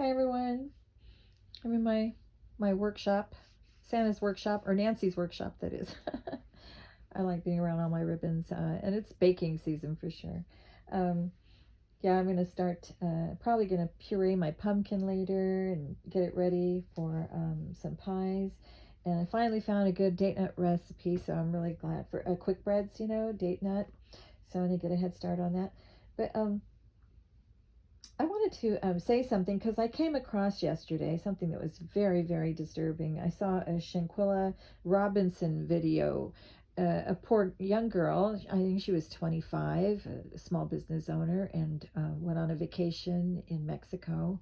Hi everyone. I'm in my workshop, Santa's workshop, or Nancy's workshop, that is. I like being around all my ribbons, and it's baking season for sure. Um, yeah, I'm gonna start. Probably gonna puree my pumpkin later and get it ready for some pies. And I finally found a good date nut recipe, so I'm really glad for quick breads. Date nut. So I'm gonna get a head start on that. But I wanted to say something because I came across yesterday something that was very, very disturbing. I saw a Shanquella Robinson video. A poor young girl, I think she was 25, a small business owner, and went on a vacation in Mexico.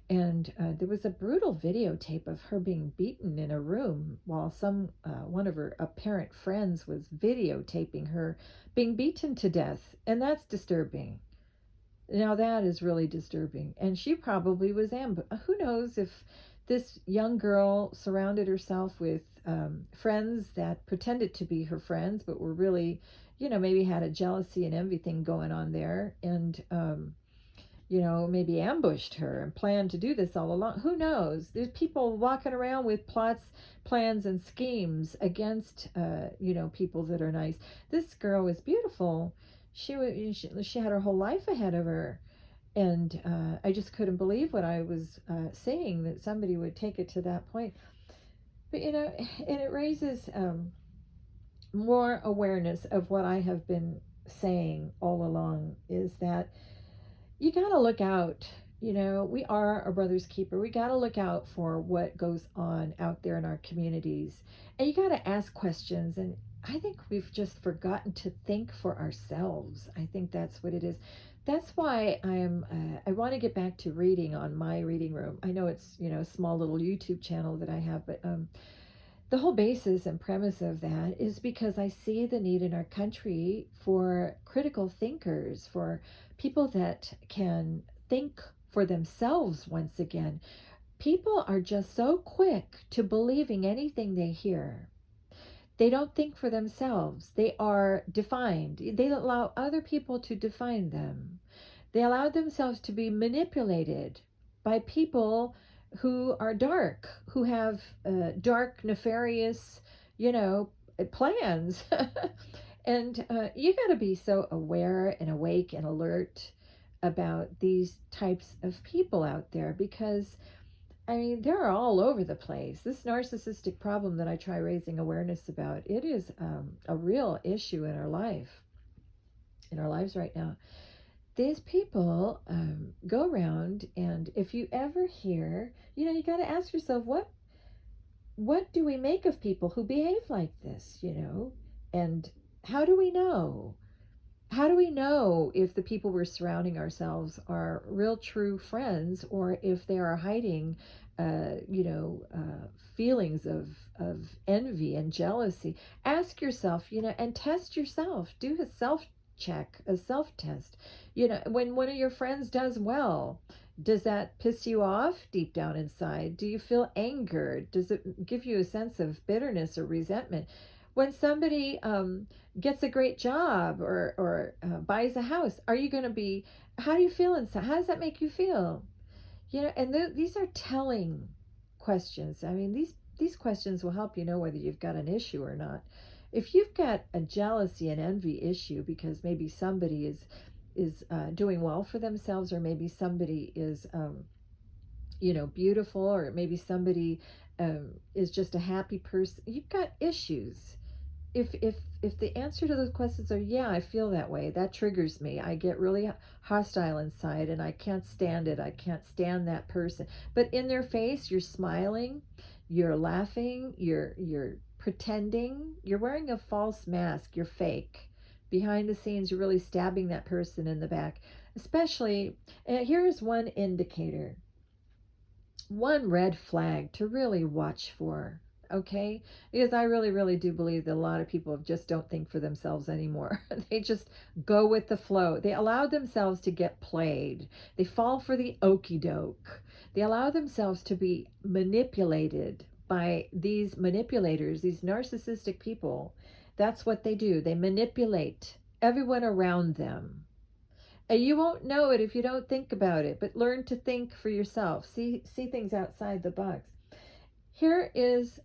And there was a brutal videotape of her being beaten in a room while one of her apparent friends was videotaping her being beaten to death. And that's disturbing. Now that is really disturbing. And she probably was who knows if this young girl surrounded herself with friends that pretended to be her friends, but were really, maybe had a jealousy and envy thing going on there, and maybe ambushed her and planned to do this all along. Who knows? There's people walking around with plots, plans, and schemes against, people that are nice. This girl was beautiful. She had her whole life ahead of her, and I just couldn't believe what I was saying, that somebody would take it to that point. But and it raises more awareness of what I have been saying all along, is that you got to look out. We are a brother's keeper. We got to look out for what goes on out there in our communities. And you got to ask questions. And I think we've just forgotten to think for ourselves. I think that's what it is. That's why I want to get back to reading on my reading room. I know it's, a small little YouTube channel that I have, but the whole basis and premise of that is because I see the need in our country for critical thinkers, for people that can think for themselves once again. People are just so quick to believing anything they hear. They don't think for themselves. They are defined. They allow other people to define them. They allow themselves to be manipulated by people who are dark, who have dark, nefarious, you know, plans. And you got to be so aware and awake and alert about these types of people out there, because I mean, they're all over the place. This narcissistic problem that I try raising awareness about, it is a real issue in in our lives right now. These people go around, and if you ever hear, you got to ask yourself, what do we make of people who behave like this, and how do we know? How do we know if the people we're surrounding ourselves are real, true friends, or if they are hiding, feelings of envy and jealousy? Ask yourself, and test yourself. Do a self check, a self test. When one of your friends does well, does that piss you off deep down inside? Do you feel anger? Does it give you a sense of bitterness or resentment? When somebody gets a great job, or buys a house, are you going to be, how do you feel inside? How does that make you feel? And these are telling questions. I mean, these questions will help you know whether you've got an issue or not. If you've got a jealousy and envy issue because maybe somebody is doing well for themselves, or maybe somebody is beautiful, or maybe somebody is just a happy person, you've got issues. If the answer to those questions are, yeah, I feel that way, that triggers me, I get really hostile inside, and I can't stand it, I can't stand that person, but in their face you're smiling, you're laughing, you're pretending, you're wearing a false mask, you're fake. Behind the scenes you're really stabbing that person in the back. Especially, here's one indicator, one red flag to really watch for, okay? Because I really, really do believe that a lot of people just don't think for themselves anymore. They just go with the flow. They allow themselves to get played. They fall for the okey doke. They allow themselves to be manipulated by these manipulators, these narcissistic people. That's what they do. They manipulate everyone around them. And you won't know it if you don't think about it, but learn to think for yourself. See things outside the box. Here is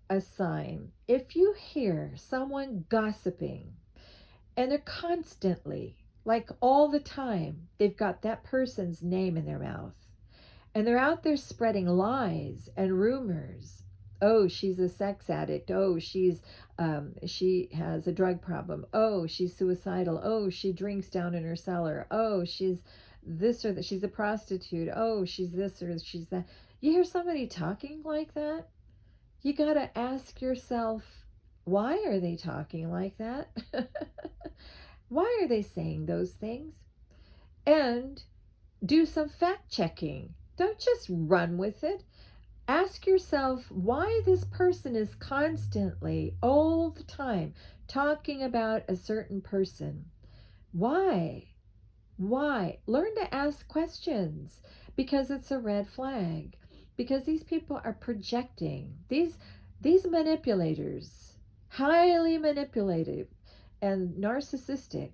a sign. If you hear someone gossiping and they're constantly, like all the time, they've got that person's name in their mouth and they're out there spreading lies and rumors. Oh, she's a sex addict. Oh, she has a drug problem. Oh, she's suicidal. Oh, she drinks down in her cellar. Oh, she's this or that. She's a prostitute. Oh, she's this or she's that. You hear somebody talking like that, you got to ask yourself, why are they talking like that? Why are they saying those things? And do some fact checking. Don't just run with it. Ask yourself why this person is constantly, all the time, talking about a certain person. Why? Why? Learn to ask questions because it's a red flag. Because these people are projecting. These manipulators, highly manipulative and narcissistic,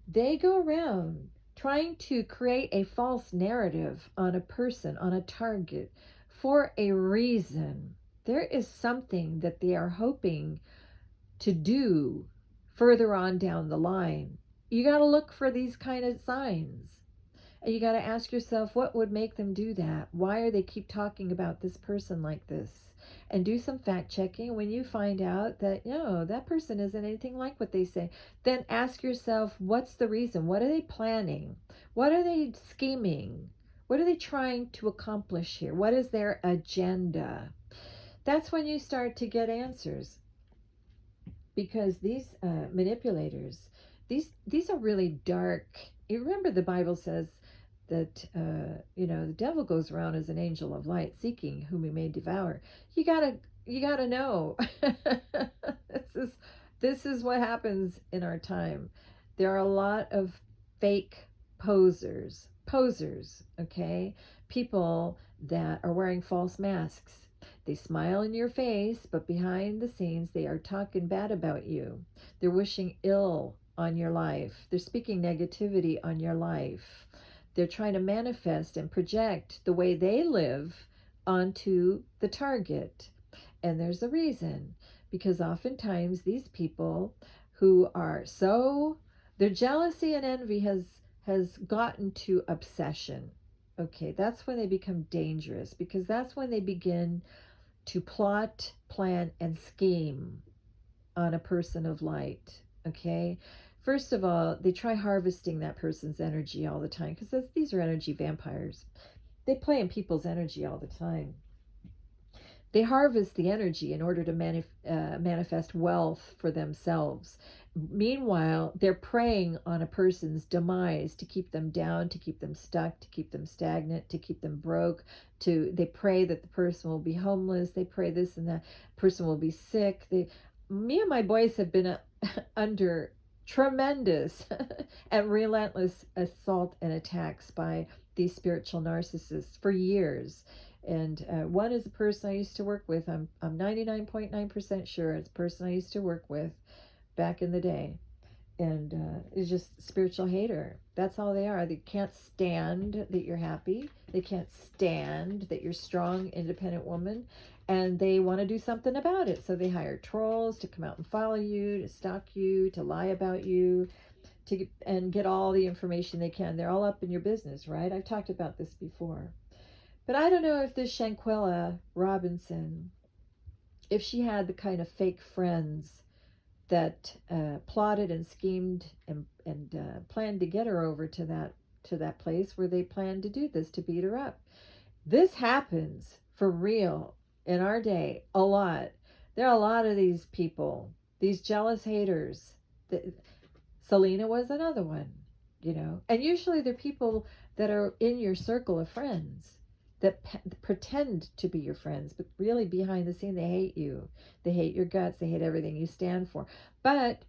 they go around trying to create a false narrative on a person, on a target, for a reason. There is something that they are hoping to do further on down the line. You got to look for these kind of signs. And you got to ask yourself, what would make them do that? Why are they keep talking about this person like this? And do some fact checking. When you find out that, no, that person isn't anything like what they say, then ask yourself, what's the reason? What are they planning? What are they scheming? What are they trying to accomplish here? What is their agenda? That's when you start to get answers. Because these manipulators, these are really dark. You remember the Bible says that the devil goes around as an angel of light, seeking whom he may devour. You gotta know. this is this is what happens in our time. There are a lot of fake posers. Okay, people that are wearing false masks. They smile in your face, but behind the scenes, they are talking bad about you. They're wishing ill on your life. They're speaking negativity on your life. They're trying to manifest and project the way they live onto the target. And there's a reason, because oftentimes these people who are so, their jealousy and envy has gotten to obsession. Okay, that's when they become dangerous, because that's when they begin to plot, plan, and scheme on a person of light. Okay? First of all, they try harvesting that person's energy all the time, because these are energy vampires. They play in people's energy all the time. They harvest the energy in order to manifest wealth for themselves. Meanwhile, they're preying on a person's demise to keep them down, to keep them stuck, to keep them stagnant, to keep them broke. They pray that the person will be homeless. They pray this and that person will be sick. Me and my boys have been under tremendous and relentless assault and attacks by these spiritual narcissists for years. And one is a person I used to work with. I'm 99.9% sure it's a person I used to work with back in the day. And is just spiritual hater. That's all they are. They can't stand that you're happy. They can't stand that you're a strong, independent woman. And they want to do something about it. So they hire trolls to come out and follow you, to stalk you, to lie about you, and get all the information they can. They're all up in your business, right? I've talked about this before. But I don't know if this Shanquella Robinson, if she had the kind of fake friends that plotted and schemed and planned to get her over to that place where they planned to do this, to beat her up. This happens for real in our day a lot. There are a lot of these people, these jealous haters. Selena was another one, and usually they're people that are in your circle of friends that pretend to be your friends, but really behind the scene, they hate you. They hate your guts. They hate everything you stand for. But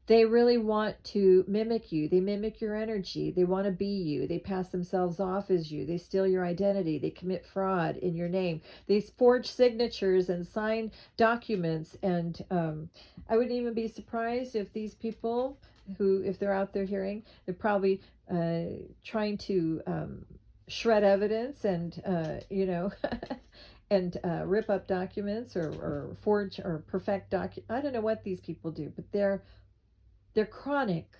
they really want to mimic you. They mimic your energy. They want to be you. They pass themselves off as you. They steal your identity. They commit fraud in your name. They forge signatures and sign documents. And I wouldn't even be surprised if these people who, if they're out there hearing, they're probably trying to shred evidence and, and rip up documents or forge or perfect I don't know what these people do, but they're chronic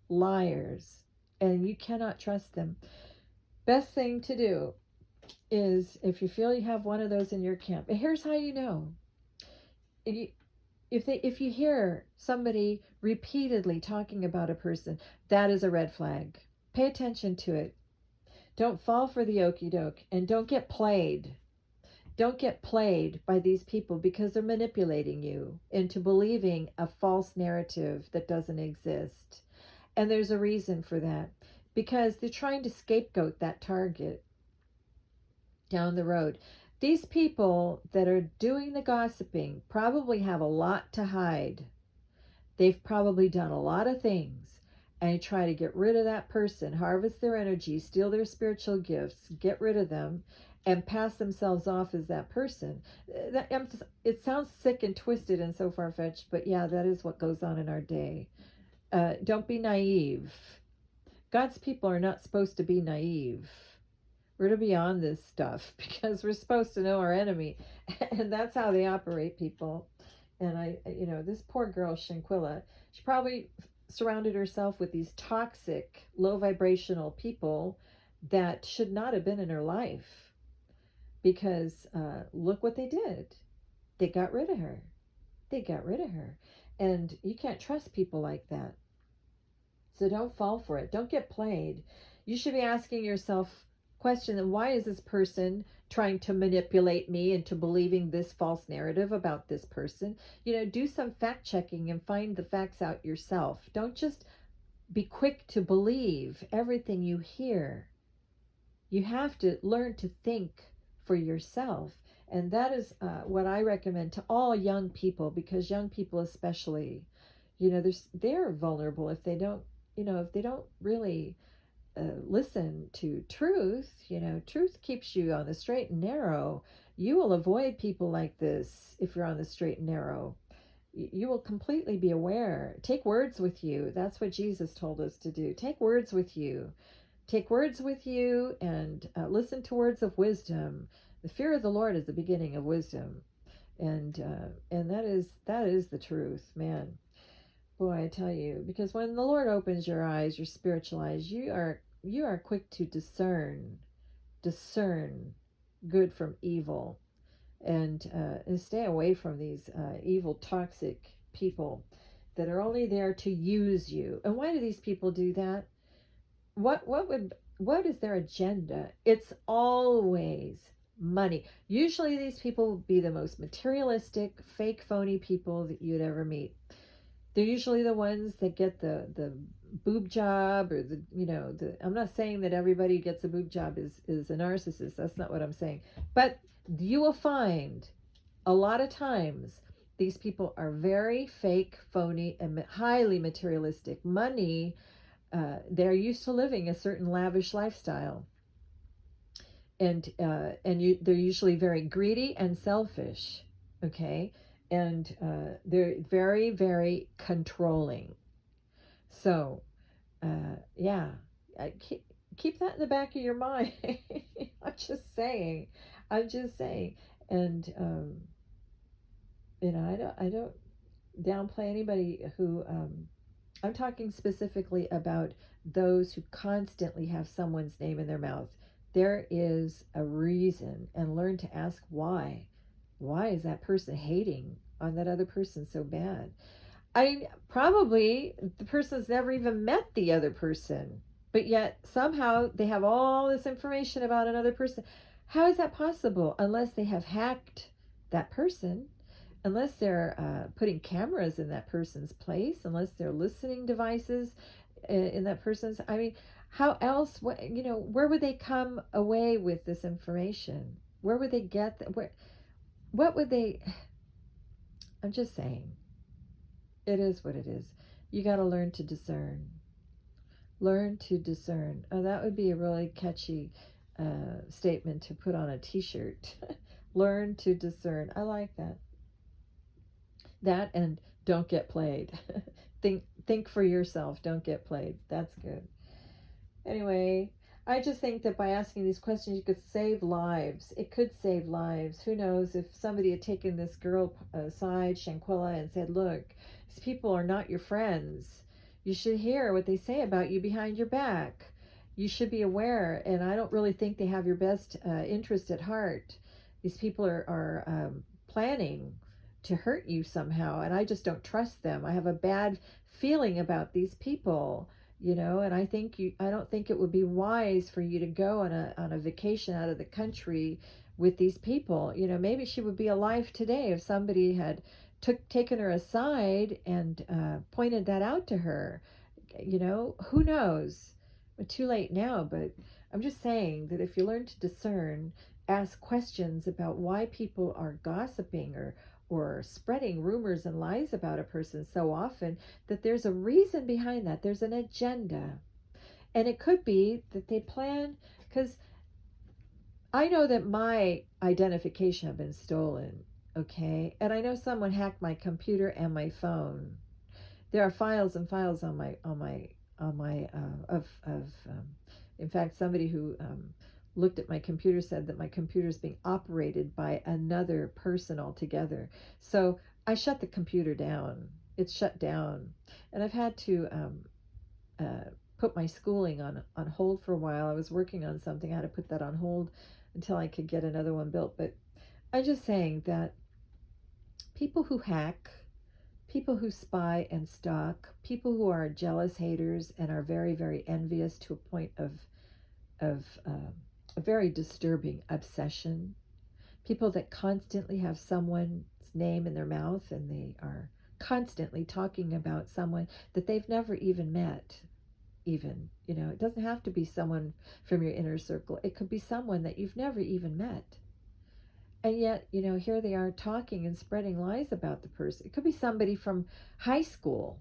liars, and you cannot trust them. Best thing to do is, if you feel you have one of those in your camp, and here's how you know. If you hear somebody repeatedly talking about a person, that is a red flag. Pay attention to it. Don't fall for the okie doke, and don't get played. Don't get played by these people, because they're manipulating you into believing a false narrative that doesn't exist. And there's a reason for that, because they're trying to scapegoat that target down the road. These people that are doing the gossiping probably have a lot to hide. They've probably done a lot of things, and try to get rid of that person, harvest their energy, steal their spiritual gifts, get rid of them, and pass themselves off as that person. It sounds sick and twisted and so far-fetched, but yeah, that is what goes on in our day. Don't be naive. God's people are not supposed to be naive. We're to be on this stuff, because we're supposed to know our enemy, and that's how they operate, people. And this poor girl, Shanquella, she probably surrounded herself with these toxic, low vibrational people that should not have been in her life, because look what they did. They got rid of her. And you can't trust people like that. So don't fall for it. Don't get played. You should be asking yourself question, why is this person trying to manipulate me into believing this false narrative about this person? Do some fact checking and find the facts out yourself. Don't just be quick to believe everything you hear. You have to learn to think for yourself. And that is what I recommend to all young people, because young people especially, they're vulnerable if they don't, really listen to truth. Truth keeps you on the straight and narrow. You will avoid people like this if you're on the straight and narrow. You will completely be aware. Take words with you. That's what Jesus told us to do. Take words with you. Take words with you, and listen to words of wisdom. The fear of the Lord is the beginning of wisdom, and that is the truth, man. Boy, I tell you, because when the Lord opens your eyes, your spiritual eyes, you are quick to discern good from evil, and stay away from these evil, toxic people that are only there to use you. And why do these people do that? What is their agenda? It's always money. Usually these people will be the most materialistic, fake, phony people that you'd ever meet. They're usually the ones that get the boob job, or I'm not saying that everybody who gets a boob job is a narcissist. That's not what I'm saying. But you will find a lot of times these people are very fake, phony, and highly materialistic. Money, they're used to living a certain lavish lifestyle. And they're usually very greedy and selfish, okay? And they're very, very controlling. So, yeah, keep that in the back of your mind. I'm just saying. And I don't downplay anybody who. I'm talking specifically about those who constantly have someone's name in their mouth. There is a reason, and learn to ask why. Why is that person hating on that other person so bad? Probably the person's never even met the other person, but yet somehow they have all this information about another person. How is that possible? Unless they have hacked that person, unless they're putting cameras in that person's place, unless they're listening devices in that person's. How else? Where would they come away with this information? Where would they get that? What would they? I'm just saying. It is what it is. You got to learn to discern. Learn to discern. Oh, that would be a really catchy statement to put on a t-shirt. Learn to discern. I like that. That, and don't get played. think for yourself. Don't get played. That's good. Anyway, I just think that by asking these questions, you could save lives. It could save lives. Who knows if somebody had taken this girl aside, Shanquella, and said, look, these people are not your friends. You should hear what they say about you behind your back. You should be aware, and I don't really think they have your best interest at heart. These people are planning to hurt you somehow, and I just don't trust them. I have a bad feeling about these people, and I don't think it would be wise for you to go on a vacation out of the country with these people. Maybe she would be alive today if somebody had taken her aside and pointed that out to her. Who knows? But too late now. But I'm just saying that if you learn to discern, ask questions about why people are gossiping or spreading rumors and lies about a person so often, that there's a reason behind that. There's an agenda. And it could be that they plan, because I know that my identification have been stolen, okay? And I know someone hacked my computer and my phone. There are files and files in fact, somebody who looked at my computer said that my computer is being operated by another person altogether. So I shut the computer down. It's shut down. And I've had to put my schooling on hold for a while. I was working on something. I had to put that on hold until I could get another one built. But I'm just saying that people who hack, people who spy and stalk, people who are jealous haters and are very, very envious to a point of a very disturbing obsession, people that constantly have someone's name in their mouth and they are constantly talking about someone that they've never even met. Even, it doesn't have to be someone from your inner circle. It could be someone that you've never even met. And yet, here they are talking and spreading lies about the person. It could be somebody from high school.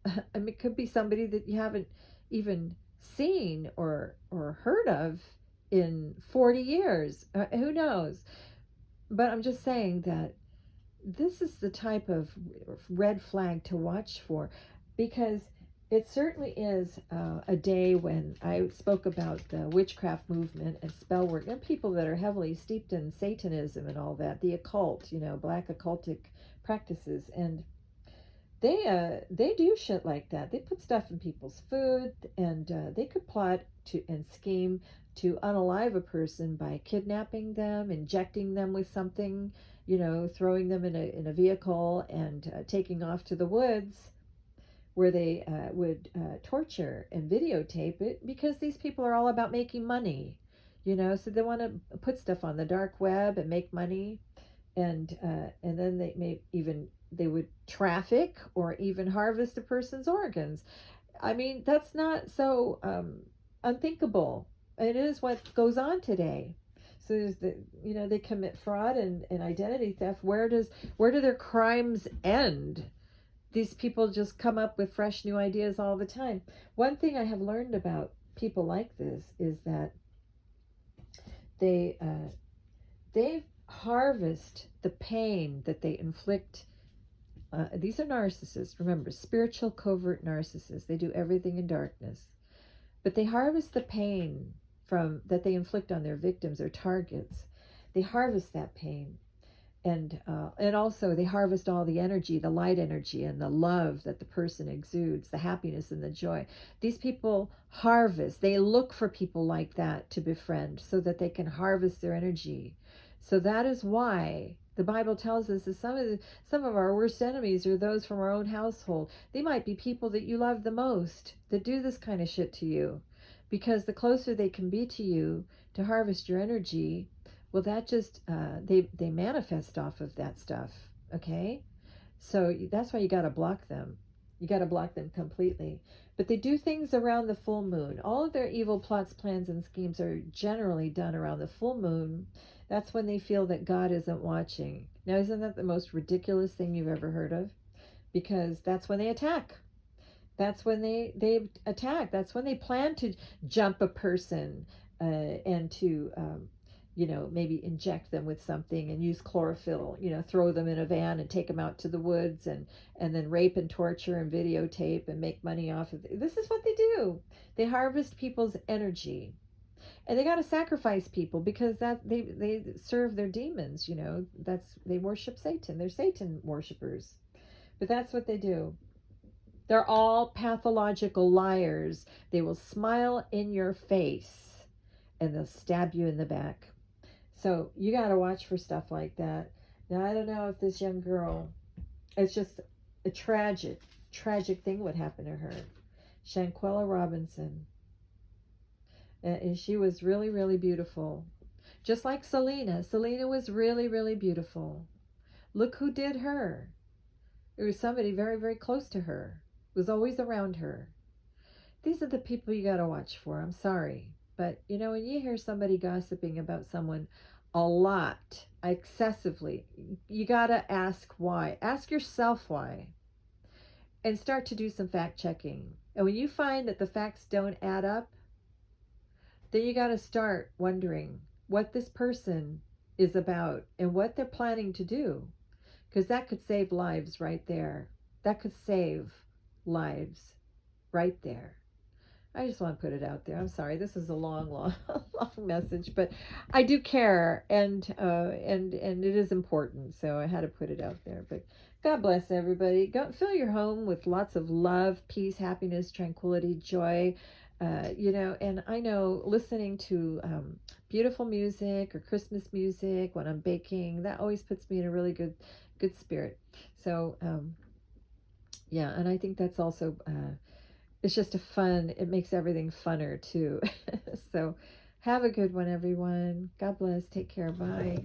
I mean, it could be somebody that you haven't even seen or heard of in 40 years. Who knows? But I'm just saying that this is the type of red flag to watch for, because it certainly is a day when I spoke about the witchcraft movement and spell work, and people that are heavily steeped in Satanism and all that, the occult, black occultic practices, and they do shit like that. They put stuff in people's food, and they could plot to and scheme to unalive a person by kidnapping them, injecting them with something, throwing them in a vehicle and taking off to the woods, where they would torture and videotape it, because these people are all about making money, so they want to put stuff on the dark web and make money, and then they would traffic or even harvest a person's organs. I mean, that's not so unthinkable. It is what goes on today. So there's they commit fraud and identity theft. Where do their crimes end? These people just come up with fresh new ideas all the time. One thing I have learned about people like this is that they harvest the pain that they inflict. These are narcissists. Remember, spiritual covert narcissists. They do everything in darkness, but they harvest the pain that they inflict on their victims or targets. They harvest that pain. And also they harvest all the energy, the light energy and the love that the person exudes, the happiness and the joy. These people harvest. They look for people like that to befriend so that they can harvest their energy. So that is why the Bible tells us that some of our worst enemies are those from our own household. They might be people that you love the most that do this kind of shit to you, because the closer they can be to you to harvest your energy, well, that just they manifest off of that stuff. Okay, so that's why you got to block them. You got to block them completely. But they do things around the full moon. All of their evil plots, plans, and schemes are generally done around the full moon. That's when they feel that God isn't watching. Now, isn't that the most ridiculous thing you've ever heard of? Because that's when they attack. That's when they attack. That's when they plan to jump a person and to maybe inject them with something and use chlorophyll, throw them in a van and take them out to the woods, and then rape and torture and videotape and make money off of it. This is what they do. They harvest people's energy. And they got to sacrifice people because that they serve their demons, That's they worship Satan. They're Satan worshipers. But that's what they do. They're all pathological liars. They will smile in your face and they'll stab you in the back. So you got to watch for stuff like that. Now, I don't know if this young girl, it's just a tragic thing what happened to her. Shanquella Robinson. And she was really, really beautiful. Just like Selena. Selena was really, really beautiful. Look who did her. It was somebody very, very close to her. It was always around her. These are the people you got to watch for. I'm sorry. But, when you hear somebody gossiping about someone a lot, excessively, you got to ask why. Ask yourself why. And start to do some fact checking. And when you find that the facts don't add up, then you got to start wondering what this person is about and what they're planning to do. Because that could save lives right there. That could save lives right there. I just want to put it out there. I'm sorry, this is a long, long, long message, but I do care, and it is important. So I had to put it out there. But God bless everybody. Go fill your home with lots of love, peace, happiness, tranquility, joy. And I know listening to beautiful music or Christmas music when I'm baking, that always puts me in a really good spirit. So yeah, and I think that's also it's just it makes everything funner too. So have a good one, everyone. God bless. Take care. Bye.